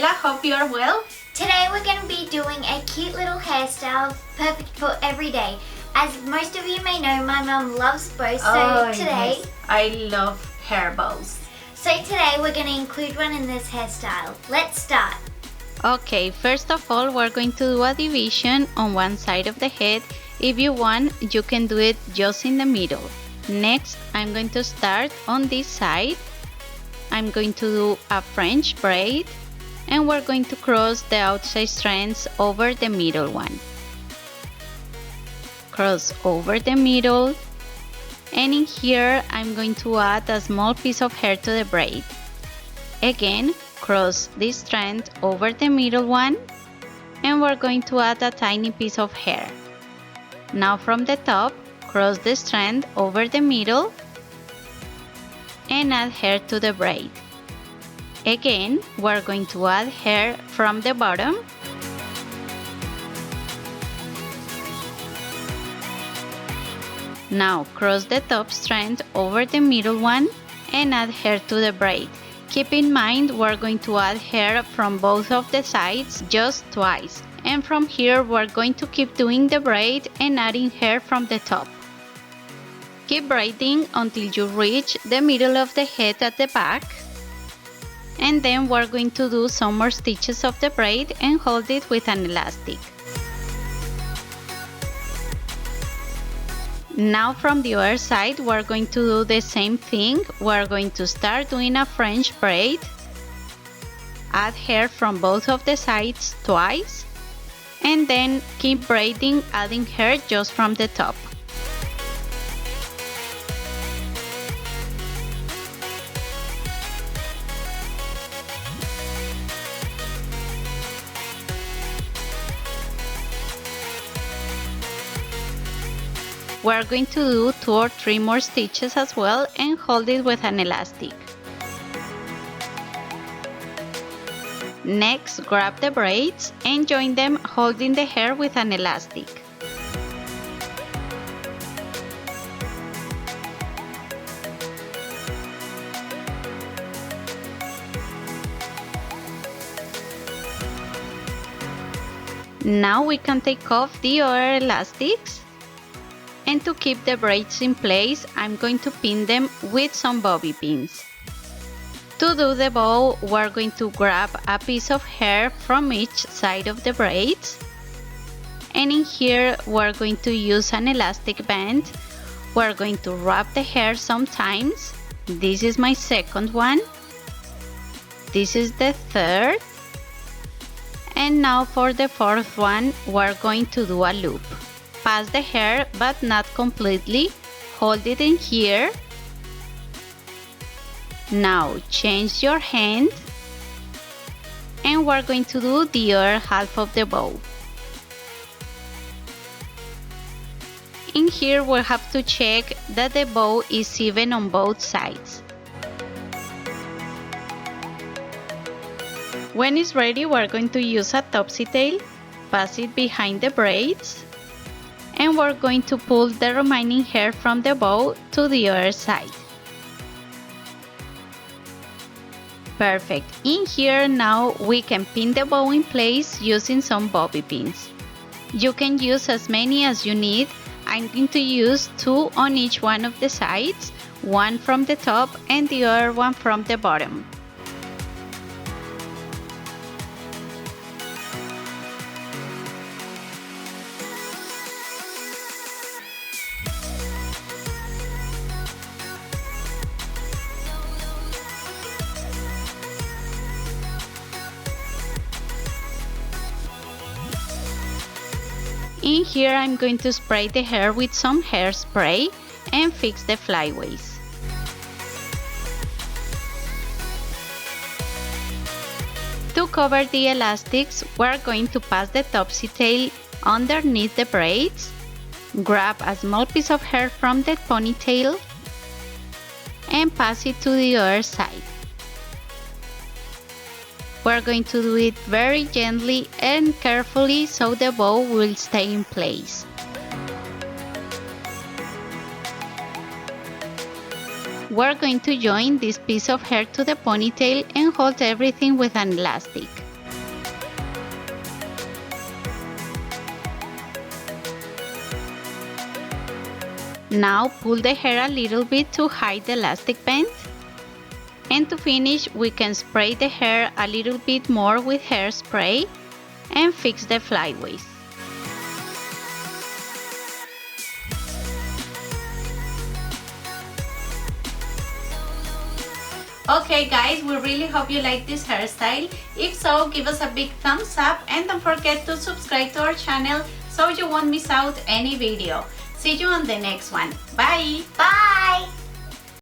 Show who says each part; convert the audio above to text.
Speaker 1: Sheila, hope you are well.
Speaker 2: Today we're going to be doing a cute little hairstyle, perfect for every day. As most of you may know, my mum loves bows, so today...
Speaker 1: Yes. I love hair bows.
Speaker 2: So today we're going to include one in this hairstyle. Let's start.
Speaker 3: Okay, first of all, we're going to do a division on one side of the head. If you want, you can do it just in the middle. Next, I'm going to start on this side. I'm going to do a French braid, and we're going to cross the outside strands over the middle one. Cross over the middle, and in here I'm going to add a small piece of hair to the braid. Again, cross this strand over the middle one, and we're going to add a tiny piece of hair. Now from the top, cross the strand over the middle and add hair to the braid. Again, we're going to add hair from the bottom. Now cross the top strand over the middle one and add hair to the braid. Keep in mind we're going to add hair from both of the sides just twice. And from here we're going to keep doing the braid and adding hair from the top. Keep braiding until you reach the middle of the head at the back. And then we're going to do some more stitches of the braid and hold it with an elastic. Now from the other side we're going to do the same thing. We're going to start doing a French braid. Add hair from both of the sides twice. And then keep braiding, adding hair just from the top. We're going to do 2 or 3 more stitches as well and hold it with an elastic. Next, grab the braids and join them holding the hair with an elastic. Now we can take off the other elastics. And to keep the braids in place, I'm going to pin them with some bobby pins. To do the bow, we're going to grab a piece of hair from each side of the braids. And in here, we're going to use an elastic band. We're going to wrap the hair sometimes. This is my second one. This is the third. And now for the fourth one, we're going to do a loop. Pass the hair, but not completely. Hold it in here. Now change your hand. And we're going to do the other half of the bow. In here we have to check that the bow is even on both sides. When it's ready, we're going to use a topsy tail. Pass it behind the braids. And we're going to pull the remaining hair from the bow to the other side. Perfect. In here now we can pin the bow in place using some bobby pins. You can use as many as you need. I'm going to use 2 on each one of the sides, one from the top and the other one from the bottom. In here I'm going to spray the hair with some hairspray and fix the flyaways. To cover the elastics, we're going to pass the topsy tail underneath the braids, grab a small piece of hair from the ponytail and pass it to the other side. We're going to do it very gently and carefully so the bow will stay in place. We're going to join this piece of hair to the ponytail and hold everything with an elastic. Now pull the hair a little bit to hide the elastic band. And to finish, we can spray the hair a little bit more with hairspray and fix the flyaways.
Speaker 1: Okay guys, we really hope you like this hairstyle. If so, give us a big thumbs up and don't forget to subscribe to our channel so you won't miss out any video. See you on the next one. Bye!
Speaker 2: Bye!